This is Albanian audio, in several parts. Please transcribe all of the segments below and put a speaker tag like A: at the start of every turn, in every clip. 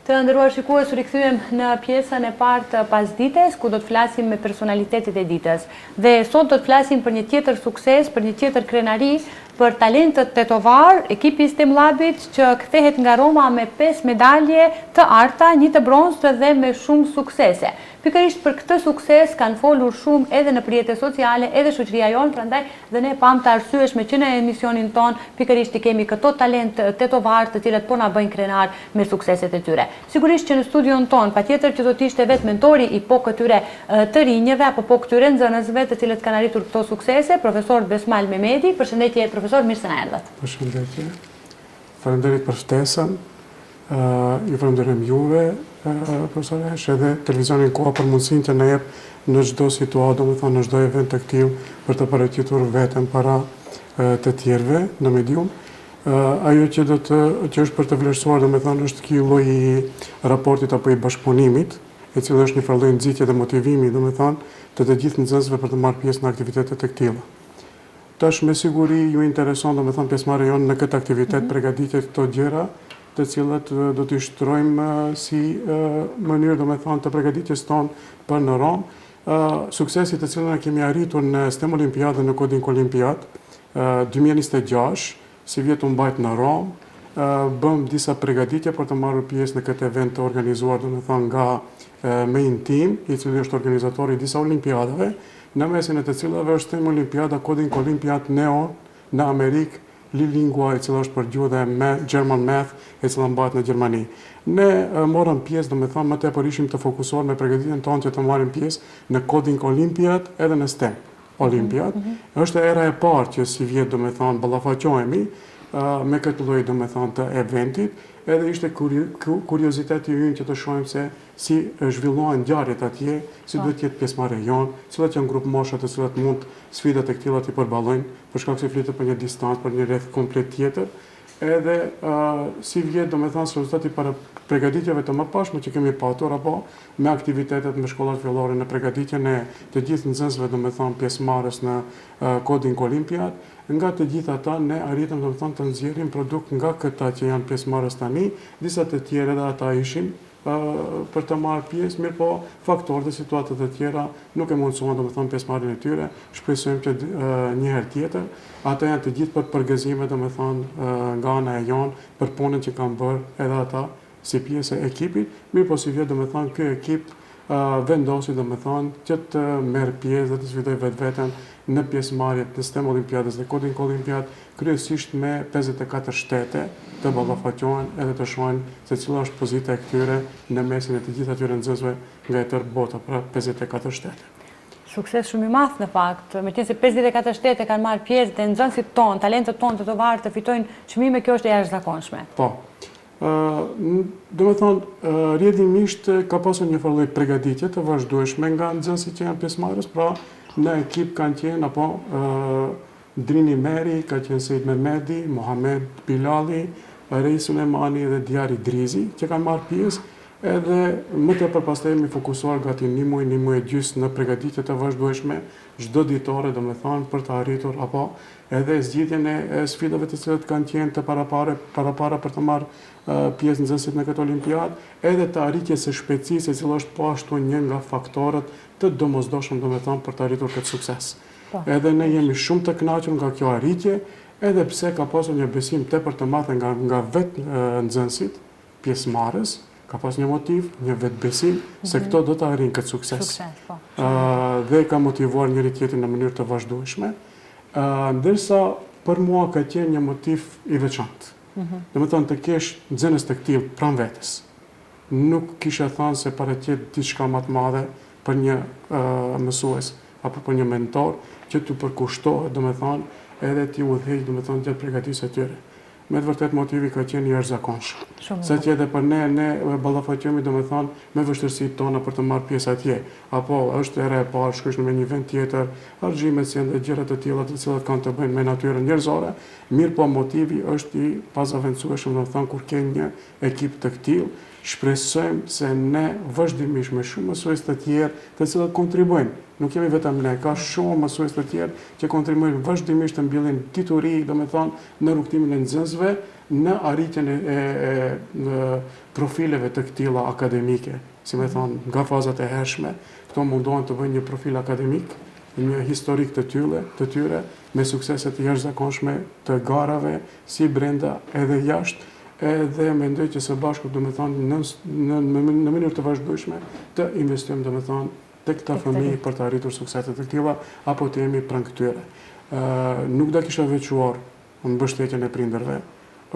A: Të nderuar shikues, u rikthyem në pjesën e parë të pasdites, ku do të flasim me personalitetet e ditës. Dhe sot do të flasim për një tjetër sukses, për një tjetër krenari, për talentët tetovar, ekipi STEM Labit që kthehet nga Roma me 5 medalje të arta, 1 të bronzë dhe me shumë suksese. Pikërisht për këtë sukses kanë folur shumë edhe në rrjetet sociale, edhe shoqëria jonë, prandaj dhe ne pam të arsyeshme që në emisionin ton pikërisht i kemi këto talent tetovar të cilët po na bëjnë krenar me sukseset e tyre. Sigurisht që në studion ton patjetër që do të ishte vetë mentori i po këtyre të rinjeve apo po këtyre nxënësve të cilët kanë arritur këto suksese, profesor Besmal Mehmeti. Përshëndetje profesor, mirë se na erdhët.
B: Përshëndetje. Faleminderit për ftesën. Ju falenderojmë juve, profesore, edhe televizionin Koha për mundësinë që na jep në çdo situatë, domethënë në çdo event të tillë për të paraqitur veten para të tjerëve në medium. Ajo që që është për të vlerësuar, domethënë është ky lloj i raportit apo i bashkëpunimit, i cili është një farë nxitje dhe motivimi, domethënë të gjithë nxënësve për të marrë pjesë në aktivitete të tilla. Tash me siguri ju intereson domethënë pjesëmarrja jonë në këtë aktivitet, përgatitje këto gjëra, të cilat do t'i shtrojmë si mënyrë domethënë të përgatitjes tonë për në Rom. Suksesit të cilën kemi arritur në STEM Olimpiadën në Coding Olimpiad 2026, si vjet u mbajt në Rom, bëm disa përgatitje për të marrë pjesë në këtë event të organizuar domethënë nga Main Team, i cili është organizatori i disa olimpiadave, në mesin e të cilave është STEM Olimpiada Coding Olimpiad Neo në Amerikë, Lilingua, e cila është për gjuhë dhe German Math, e cila mbahet në Gjermani. Ne morëm pjesë, domethënë më tepër ishim të fokusuar me përgatitjen tonë që të marrim pjesë në Coding Olimpiad edhe në STEM Olimpiad. Është era e parë që si vjet domethënë ballafaqohemi me këtë lloj domethënë të eventit, edhe ishte kurioziteti ynë që të shohim se si zhvillohen ngjarjet atje, si duhet të jetë pjesëmarrja jonë, cilat janë grup mosha të cilat mund sfidat e këtilla të përballojnë, për shkak se flitet për një distancë, për një rreth komplet tjetër, edhe si vjet domethënë rezultati para përgatitjeve të mëparshme që kemi patur apo me aktivitetet me shkollat fillore në përgatitjen e të gjithë nxënësve domethënë pjesëmarrës në Coding Olimpiad. Nga të gjitha ata ne arritëm domethënë të nxjerrim produkt nga këta që janë pjesëmarrës tani, disa të tjerë edhe ata ishin për të marrë pjesë, mirë po faktorët e situatët e tjera nuk e mundësuan domethënë pjesëmarrjen e tyre. Shpresojmë që një herë tjetër ata janë të gjithë për përgëzime domethënë nga ana e jonë për punën që kanë bërë edhe ata si pjesë e ekipit, mirë po si vjet domethënë ky ekip vendosi domethënë që të merr pjesë dhe të sfidojë vetveten në pjesëmarrjet në STEM Olimpiadës dhe Coding Olimpiad, kryesisht me 54 shtete të ballafaqohen edhe të shohin se cila është pozita e këtyre në mesin e të gjithë atyre nxënësve nga e tërë bota, pra 54 shtete.
A: Sukses shumë i madh në fakt, meqense 54 shtete kanë marrë pjesë dhe nxënësit tonë, talentët tonë tetovar të fitojnë çmime, kjo është e jashtëzakonshme.
B: Po. Domethënë rrjedhimisht ka pasur një farë përgatitje të vazhdueshme nga nxënësit që janë pjesëmarrës, pra në ekip kanë qenë apo Drini Meri, ka qenë Sejid Mehmeti, Mohamed Bilali, Rej Sulemani dhe Diari Drizi, që kanë marrë pjesë, edhe më tepër pastaj jemi fokusuar gati një muaj e gjysmë në përgatitje të vazhdueshme çdo ditore, domethënë për të arritur apo edhe zgjidhjen e sfidave të cilat kanë qenë të parapara për të marrë pjesë nxënësit në këtë olimpiadë, edhe të arritjes së shpejtësisë, e cila është po ashtu një nga faktorët të domosdoshëm domethënë për të arritur këtë sukses. Edhe ne jemi shumë të kënaqur nga kjo arritje, edhe pse ka pasur një besim tepër të madh nga vetë nxënësit pjesëmarrës, ka pas një motiv, një vetbesim se këto do të arrijnë këtë sukses. Dhe ka motivuar njëri tjetrin në mënyrë të vazhdueshme, ndërsa për mua ka qenë një motiv i veçantë. Domethënë të kesh nxënës të tillë pranë vetes. Nuk kisha thënë se paraqet diçka më të madhe për një mësues apo për një mentor që të përkushtohet domethënë edhe ti udhëheq domethënë gjatë përgatitjes së tyre. Me të vërtet motivi ka qenë i jashtëzakonshëm. Sa që edhe për ne ballafaqohemi domethënë me vështirësitë tona për të marrë pjesë atje, apo është era e parë, shkosh në një vend tjetër, argjimet si dhe gjëra të tilla të cilat kanë të bëjnë me natyrën njerëzore, mirë po motivi është i pazaventësueshëm domethënë kur ke një ekip të tillë. Shpresojmë se ne vazhdimisht me shumë mësues të tjerë të cilët kontribuojnë. Nuk jemi vetëm ne, ka shumë mësues të tjerë që kontribuojnë vazhdimisht të mbjellin dituri, domethënë në rrugtimin e nxënësve në arritjen e profileve të këtilla akademike, si me thonë, nga fazat e hershme, këto mundohen të bëjnë një profil akademik, një historik të tyre, me sukseset të jashtëzakonshme të garave, si brenda edhe jashtë, edhe mendoj që së bashku, do me thonë, në mënyrë të vazhdueshme, të investojmë, do me thonë, të këta fëmijë për të arritur sukseset të këtilla, apo të jemi pranë këtyre. Nuk do kisha veçuar në mbështetjen e prindërve,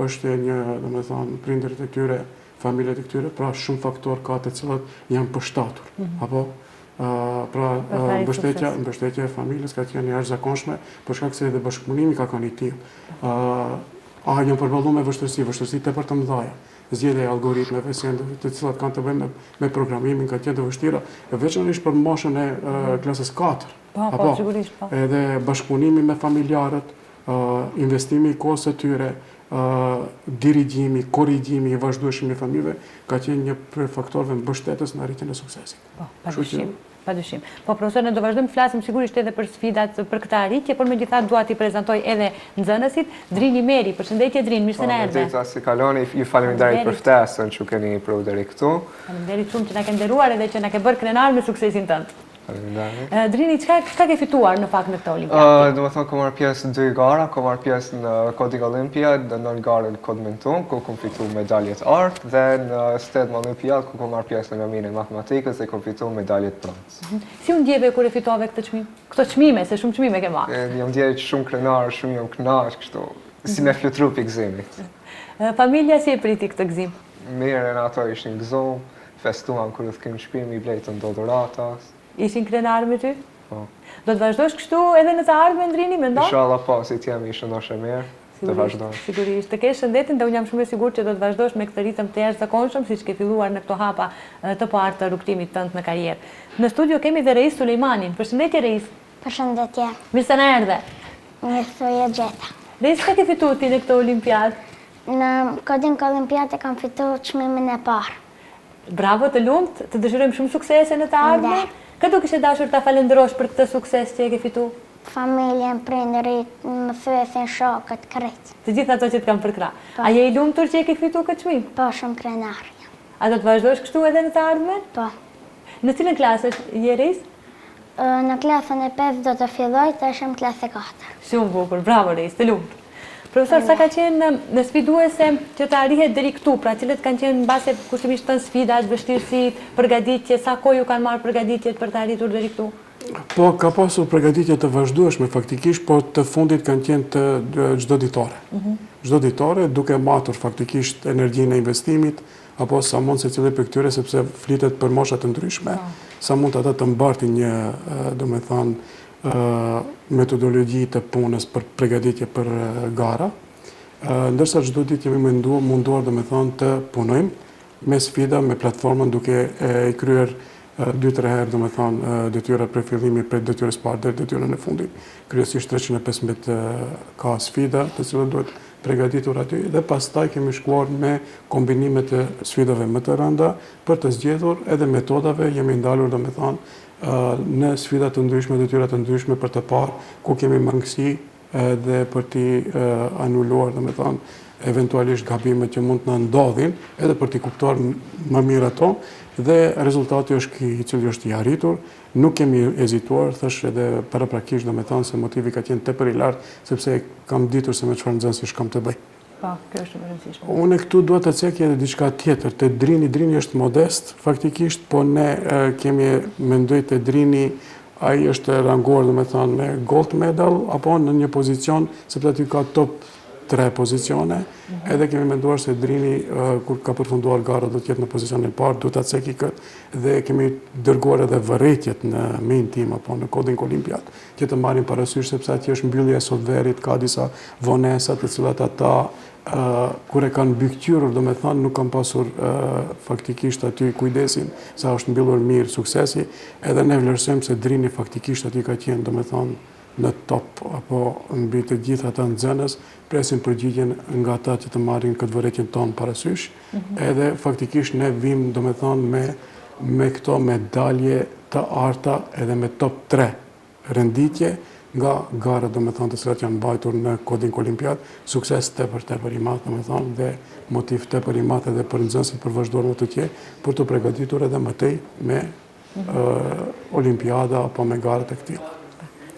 B: është një, do me thonë, prindërit e këtyre, familjet e këtyre, pra shumë faktor ka të cilat janë përshtatur, apo pra mbështetja e familjes ka qenë jashtëzakonshme, për shkak se edhe bashkëpunimi ka qenë i tillë. Janë përballuar me vështirësi tepër të mëdha. Zgjedhja e algoritmeve të cilat kanë të bëjnë me programimin ka qenë të vështira, veçanërisht për moshën e klasës 4.
A: Po, sigurisht, po.
B: Edhe bashkëpunimi me familjarët, investimi i kohës së tyre, dirigjimi, korrigjimi i vazhdueshëm i fëmijëve ka qenë një prej faktorëve mbështetës në arritjen e suksesit.
A: Po, padyshim. Po, profesor, ne do vazhdojmë të flasim sigurisht edhe për sfidat për këtë arritje, por megjithatë dua t'i prezantoj edhe nxënësit. Drini Meri, përshëndetje Drin, mirë se na erdhe.
C: Po, si kaloni, ju faleminderit për ftesën që keni prodhu deri këtu.
A: Faleminderit shumë që na ke nderuar edhe që na ke bërë krenar me suksesin tënd. Drini, çka ke fituar në fakt në këtë olimpиадë?
C: Do të thonë, kam marrë pjesë në 2 gara, kam marrë pjesë në Coding Olympiad, në garën Code Mentum, ku kam fituar medaljet art, dhe në STEM Olympiad, ku kam marrë pjesë në gamin e matematikës dhe kam fituar medaljet bronz.
A: Si u ndjeve kur e fitove këtë çmim? Këto çmime, se shumë çmime ke marrë.
C: Jam ndjerë shumë krenar, shumë jam kënaq, kështu, si me flutur pi gëzimit.
A: Familja si e priti këtë gëzim?
C: Mirë, në ato ishin gëzum, festuam kur u thkim në shtëpi, mi blejtën dodoratas.
A: Ishin krenar me ty?
C: Po.
A: Do të vazhdosh kështu edhe në të ardhmen, Drini, mendon?
C: Inshallah po, si t'jemi ishë ndoshta mirë, të vazhdojmë.
A: Sigurisht, të kesh shëndetin dhe unë jam shumë e sigurt që do të vazhdosh me këtë ritëm të jashtëzakonshëm, siç ke filluar në këto hapa të parë të rrugtimit tënd në karrierë. Në studio kemi dhe Reis Sulejmanin. Përshëndetje Reis.
D: Përshëndetje.
A: Mirë se na erdhe.
D: Mirë thoje Gjeta.
A: Reis, çka ke fituar ti në këtë olimpiadë?
D: Në Coding Olympiad kam fituar çmimin e parë.
A: Bravo, të lumt, të dëshirojmë shumë suksese në të ardhmen. Këtë do kishe dashur ta falenderosh për këtë sukses që e ke fituar?
D: Familjen, prindërit, më thyesin shokët, krejt.
A: Të gjithë ato që të kanë përkrah. A je i lumtur që e ke fituar këtë çmim?
D: Po, shumë krenar.
A: A do të vazhdosh kështu edhe në të ardhmen?
D: Po.
A: Në cilën klasë je, Reis?
D: Në klasën e 5 do të filloj, të ishim klasë 4.
A: Shumë bukur, bravo Reis, të lumt. Profesor, sa ka qenë në sfiduese që të arrihet deri këtu, pra cilët kanë qenë në base kushtimisht të sfidat, vështirësit, përgatitje, sa kohë ju kanë marrë përgatitjet për të arritur deri këtu?
B: Po, ka pasur përgatitje të vazhdueshme faktikisht, po të fundit kanë qenë të çdo ditore. Çdo ditore, duke matur faktikisht energjinë e investimit, apo sa mund secili për këtyre, sepse flitet për mosha të ndryshme, sa mund ata të mbartin një, domethënë, metodologji të punës për përgatitje për gara, ndërsa çdo ditë jemi munduar domethënë të punojmë me sfida, me platformën duke e kryer 2-3 herë domethënë detyrat për fillimit prej detyrës parë deri detyrën e fundit. Kryesisht 315 ka sfida të cilat duhet përgatitur aty dhe pastaj kemi shkuar me kombinime të sfidave më të rënda për të zgjedhur edhe metodave, jemi ndalur domethënë në sfidat të ndryshme, detyrat të ndryshme për të parë ku kemi mangësi dhe për t'i anuluar, domethënë, eventualisht gabimet që mund të na ndodhin, edhe për t'i kuptuar më mirë ato, dhe rezultati është ky i cili është i arritur. Nuk kemi hezituar, thash edhe paraprakisht, domethënë se motivi ka qenë tepër i lartë, sepse kam ditur se me çfarë nxënësish kam të bëj.
A: Po, kjo është shumë e rëndësishme.
B: Unë këtu dua të cekja edhe diçka tjetër. Te Drini është modest, faktikisht, po ne kemi mendoj te Drini, ai është ranguar domethënë me gold medal apo në një pozicion, sepse aty ka top 3 pozicione, edhe kemi menduar se Drini, kur ka përfunduar gara, do të jetë në pozicionin parë, do ta ceki këtë dhe kemi dërguar edhe vërejtjet në main team apo në Coding Olympiad, që të marrin parasysh sepse aty është mbyllja e softverit, ka disa vonesa të cilat ata kur e kanë mbykëqyrur, domethënë nuk kanë pasur faktikisht aty kujdesin sa është mbyllur mirë suksesi, edhe ne vlerësojmë se Drini faktikisht aty ka qenë domethënë në top apo mbi të gjithë ata nxënës, presim përgjigjen nga ata që të marrin këtë vërejtjen tonë parasysh, edhe faktikisht ne vim domethënë me këto medalje të arta edhe me top 3 renditje nga garët të cilat janë mbajtur në Coding Olimpiad, sukses tepër i madh dhe motiv tepër i madh edhe për nxënësit për vazhduar më të tjerë për të përgatitur edhe më tej me Olimpiada apo me garët e këtilla.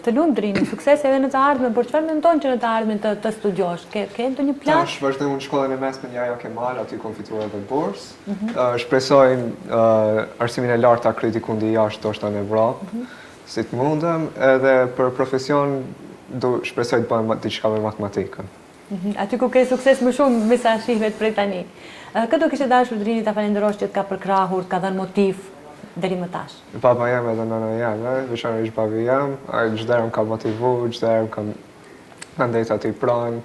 A: Të lumë Drini, sukses edhe në të ardhmen, por çfarë mendon që në të ardhmen të studiosh? Ke ndonjë plan?
C: Tash vazhdoj në shkollën e mesme Yahya Kemal, aty kam fituar edhe bursë. Shpresoj arsimin e lartë ta kryej diku jashtë, ndoshta në Evropë, si të mundem, edhe për profesion shpresoj të bëj diçka me matematikën.
A: Aty ku ke sukses më shumë me sa shihet prej tani. Këtë do kishte dashur Drini ta falenderosh që të ka përkrahur, ka dhënë motiv deri më tash.
C: Baba jam edhe nëna jam, veçanërisht babi jam, çdo herë më ka motivuar, çdo herë kam ndajt aty pranë,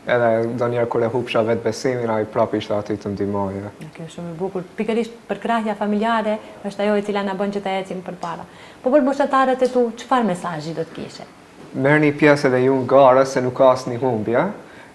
C: edhe ndonjëherë kur e hupsha vetë besimin, ai prapë ishte aty të ndihmoje.
A: Kjo është shumë e bukur. Pikërisht përkrahja familjare është ajo e cila na bën që të ecim përpara. Po për moshtatarët e tu, çfarë mesazhi do të kishe?
C: Merrni pjesë edhe ju në garë se nuk ka asnjë humbje.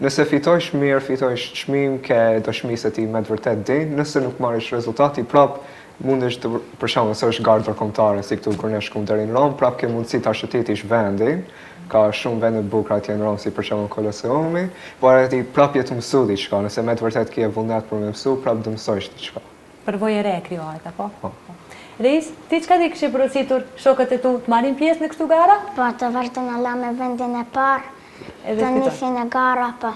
C: Nëse fitojsh mirë, fitojsh çmim, ke dëshmi se ti me të vërtet din, nëse nuk marrish rezultati, prapë mundesh të për shembull se është garë ndërkombëtare si këtu kur ne shkojmë deri në Rom, prapë ke mundësi ta shëtitish vendin. Ka shumë vende të bukura atje në Rom si për shembull Koloseumi, por ti prapë të mësu diçka, nëse me të vërtet ke vullnet për me mësu, prapë të mësojsh diçka.
A: Përvojë e re krijohet apo? Po. Reis, ti çka ti kishe porositur shokët e tu të marrin pjesë në këto gara?
D: Po, të vazhdojnë Allah me vendin e parë, të nisin e gara, po.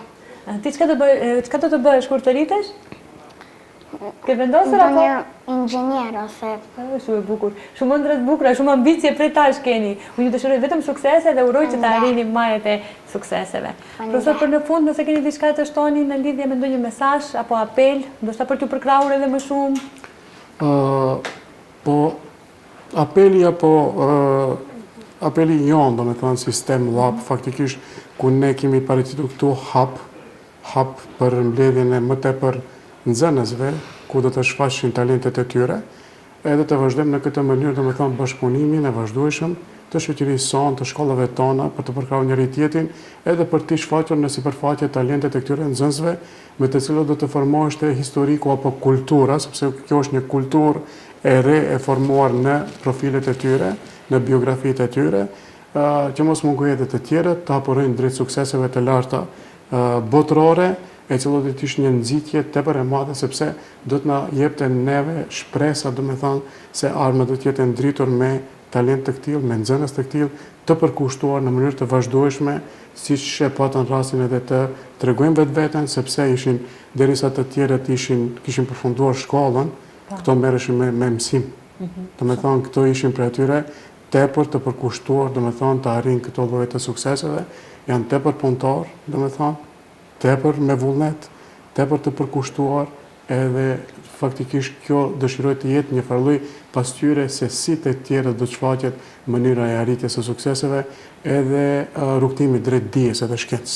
A: Ti çka do të bësh kur të rritesh? Ke vendosur apo?
D: Një inxhinier ose.
A: Shumë e bukur. Shumë ëndra të bukura, shumë ambicie prej tash keni. Unë ju dëshiroj vetëm suksese dhe uroj që të arrini majët e sukseseve. Profesor, për në fund, nëse keni diçka të shtoni në lidhje me ndonjë mesazh apo apel, ndoshta për t'ju përkrahur edhe më shumë?
B: Po apeli jon, domethënë sistem lab, faktikisht ku ne kemi paraqititur këtu hap për mbledhjen e më tepër nxënësve, ku do të shfaqin talentet e tyre, edhe të vazhdojmë në këtë mënyrë, domethënë bashkëpunimin e vazhdueshëm të shoqërisë sonë, të shkollave tona, për të përkrahur njëri tjetrin, edhe për të shfaqur në sipërfaqe talentet e këtyre nxënësve, me të cilët do të formohesh te historiku apo kultura, sepse kjo është një kulturë e re e formuar në profilet e tyre, në biografitë e tyre, që mos mungojë edhe të tjerët të hapurojnë drejt sukseseve të larta botërore, e cilo do të ishte një nxitje tepër e madhe sepse do të na jepte neve shpresa, domethënë se ardhmja do të jetë ndritur me talent të këtill, me nxënës të këtill, të përkushtuar në mënyrë të vazhdueshme, siç e patën rastin edhe të tregojmë vetveten, sepse ishin derisa të tjerët kishin përfunduar shkollën, këto merreshin me mësim. Domethënë këto ishin për atyre tepër të përkushtuar, domethënë të arrin këto lloje të sukseseve, janë tepër punëtor, domethënë tepër me vullnet, tepër të përkushtuar, edhe faktikisht kjo dëshiroj të jetë një farlloj pasqyre se si të tjerët do të shfaqet mënyra e arritjes së sukseseve edhe rrugtimi drejt dijes edhe shkencës.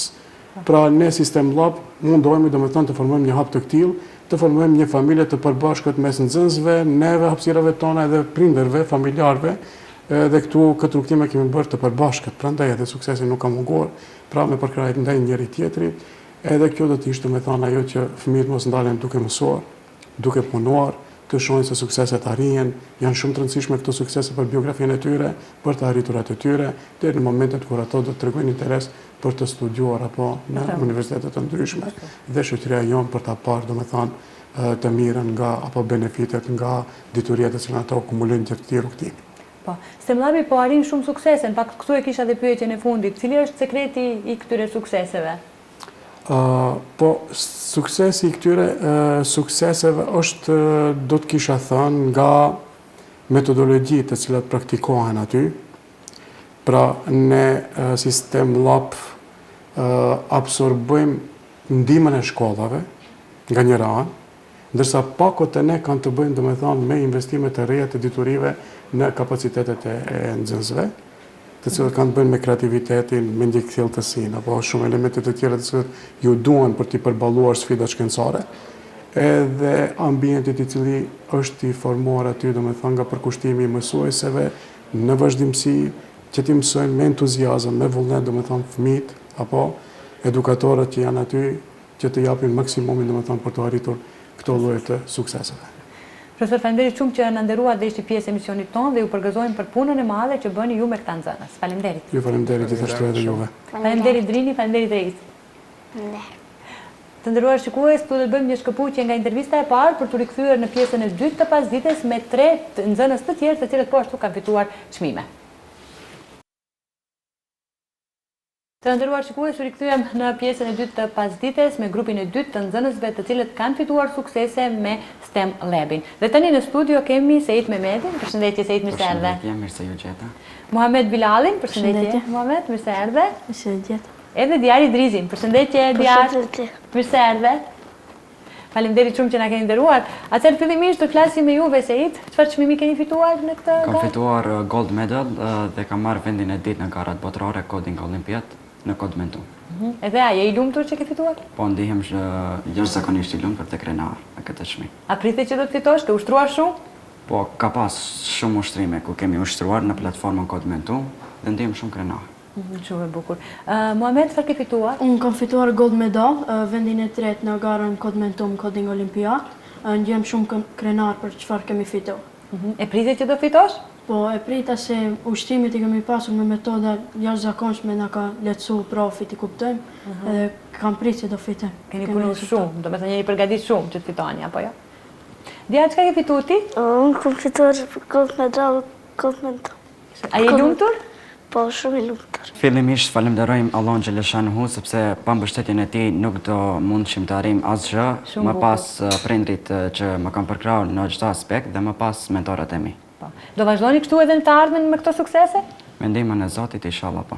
B: Pra ne Sistem Lab mundohemi domethënë të formojmë një hap të këtill, të formojmë një familje të përbashkët mes nxënësve, neve, hapësirave tona edhe prindërve, familjarëve, dhe këtu këtë rrugtim e kemi bërë të përbashkët, prandaj edhe suksesi nuk ka munguar, pra me përkrahje ndaj njëri tjetrit. Edhe kjo do të ishte domethënë ajo që fëmijët mos ndalen duke mësuar, duke punuar, të shohin se sukseset arrihen, janë shumë të rëndësishme këto suksese për biografinë e tyre, për të arriturat e tyre, deri në momentet kur ato do të tregojnë interes për të studiuar apo në universitete të ndryshme, dhe shoqëria jonë për ta parë domethënë të mirën nga apo benefitet nga dituriat e cilat ato akumulojnë gjatë këtij rrugtimi.
A: Po, Sistem Labi po arrin shumë suksese, në fakt këtu e kisha dhe pyetjen e fundit, cili është sekreti i këtyre sukseseve?
B: Po, suksesi i këtyre sukseseve është, do të kisha thënë, nga metodologjitë të cilat praktikohen aty. Pra, ne Sistem Lab absorbojmë ndihmën e shkollave nga njëra anë, ndërsa pakot e ne kanë të bëjnë domethënë me investimet e reja të diturive në kapacitetet e nxënësve, të cilët kanë të bëjnë me kreativitetin, me ndjekthjelltësinë apo shumë elemente të tjera të cilët ju duhen për të përballuar sfidat shkencare, edhe ambientit i cili është i formuar aty domethënë nga përkushtimi i mësuesve në vazhdimsi, që ti mësojnë me entuziazëm, me vullnet domethënë fëmijët apo edukatorët që janë aty që të japin maksimumin domethënë për të arritur këto lloje të sukseseve.
A: Profesor, faleminderit shumë që na nderuat dhe ishte pjesë e emisionit tonë dhe ju përgëzojmë për punën e madhe që bëni ju me këta nxënës. Faleminderit.
B: Ju faleminderit gjithashtu edhe juve.
A: Faleminderit Drini, faleminderit Reis. Të nderuar shikues, do të bëjmë një shkëputje nga intervista e parë për të rikthyer në pjesën e dytë të pasdites me 3 nxënës të tjerë, të cilët po ashtu kanë fituar çmime. Të nderuar shikues, u rikthyem në pjesën e dytë të pasdites me grupin e dytë të nxënësve të cilët kanë fituar suksese me STEM Labin. Dhe tani në studio kemi Sejit Mehmetin, përshëndetje Sejit, mirë se erdhe.
E: Përshëndetje, mirë se ju gjeta.
A: Muhamet Bilalin, përshëndetje Muhamet, mirë se erdhe.
F: Përshëndetje.
A: Edhe Diari Drizin, përshëndetje Diar.
D: Përshëndetje.
A: Mirë se erdhe. Faleminderit shumë që na keni nderuar. Atëherë fillimisht do të flasim me juve Sejit, çfarë çmimi keni fituar në këtë garë?
E: Kam fituar gold medal dhe kam marrë vendin e dytë në garat botërore Coding Olympiad në Kodmentum.
A: Edhe ai, je i lumtur që ke fituar?
E: Po ndihem jashtëzakonisht i lumtur të krenar në këtë çmim.
A: A prite që do të fitosh, ke ushtruar shumë?
E: Po ka pas shumë ushtrime ku kemi ushtruar në platformën Kodmentum dhe ndihem shumë krenar.
A: Shumë e bukur. Muhamet, çfarë ke fituar?
F: Unë kam fituar gold medal, vendin e tretë në garën Kodmentum Coding Olympiad. Ndjem shumë krenar për çfarë kemi fituar.
A: E prite që do fitosh?
F: Po e prita se ushtrimet i kemi pasur me metoda jashtëzakonshme na ka lehtësuar profit, i kuptojmë, edhe kam pritë që do fitojmë.
A: Keni punuar shumë, do të thënë jeni përgatitur shumë që të fitoni, apo jo? Dia, çka ke fituar ti?
D: Unë kam fituar gold medal,
A: A je lumtur?
D: Po, shumë i lumtur.
E: Fillimisht falenderojmë Allahun xhaleshanuhu sepse pa mbështetjen e tij nuk do mundshim të arrijmë asgjë. Më pas prindrit që më kanë përkrahur në çdo aspekt dhe më pas mentorët e mi.
A: Do vazhdoni kështu edhe në të ardhmen me këto suksese?
E: Me ndihmën e Zotit inshallah po.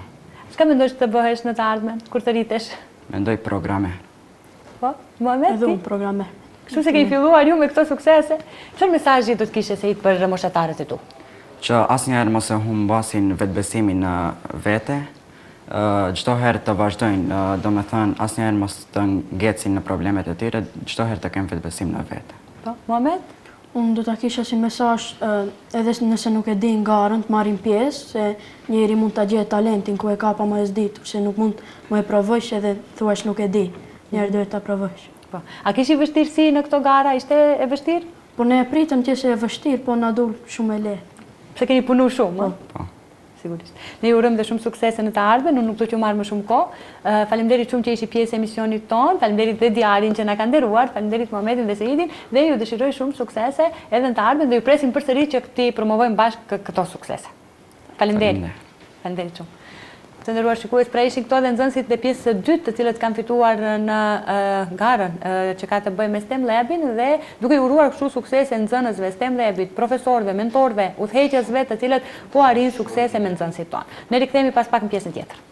A: Çka mendosh të bëhesh në të ardhmen kur të rritesh?
E: Mendoj programe.
A: Po, Muhamet,
F: Edhe
A: ti?
F: unë programe.
A: Kështu se keni filluar ju me këto suksese, çfarë mesazhi do të kishe Sejit për moshatarët e tu?
E: Që asnjëherë mos e humbasin vetbesimin në vete, çdo herë të vazhdojnë, domethënë asnjëherë mos të ngjecin në problemet e tyre, çdo herë të kenë vetbesim në vete.
A: Po, Muhamet?
F: Unë do ta kisha si mesazh edhe nëse nuk e din garën të marrin pjesë, se njëri mund ta gjejë talentin ku e ka pa më e s'ditur, se nuk mund më e provosh edhe thuash nuk e di. Njëherë duhet ta provosh.
A: Po. A kishi vështirësi në këto gara? Ishte e vështirë?
F: Po ne e pritëm që se e vështirë, po na dul shumë e lehtë.
A: Pse keni punu shumë,
E: Po.
A: Sigurisht. Ne ju urojmë dhe shumë suksese në të ardhmen, unë nuk do t'ju marr më shumë kohë. Faleminderit shumë që ishi pjesë e emisionit tonë, faleminderit dhe Diarin që na ka nderuar, faleminderit Muhametin dhe Sejidin dhe ju dëshiroj shumë suksese edhe në të ardhmen dhe ju presim përsëri që ti promovojmë bashkë këto suksese. Faleminderit. Faleminderit shumë. Të nderuar shikues, pra ishin këto dhe nxënësit dhe pjesës së dytë të cilët kanë fituar në garën që ka të bëjë me STEM Labin dhe duke i uruar kështu suksese nxënësve STEM Labit, profesorëve, mentorëve, udhëheqësve të cilët po arrin suksese me nxënësit tonë. Ne rikthehemi pas pak në pjesën tjetër.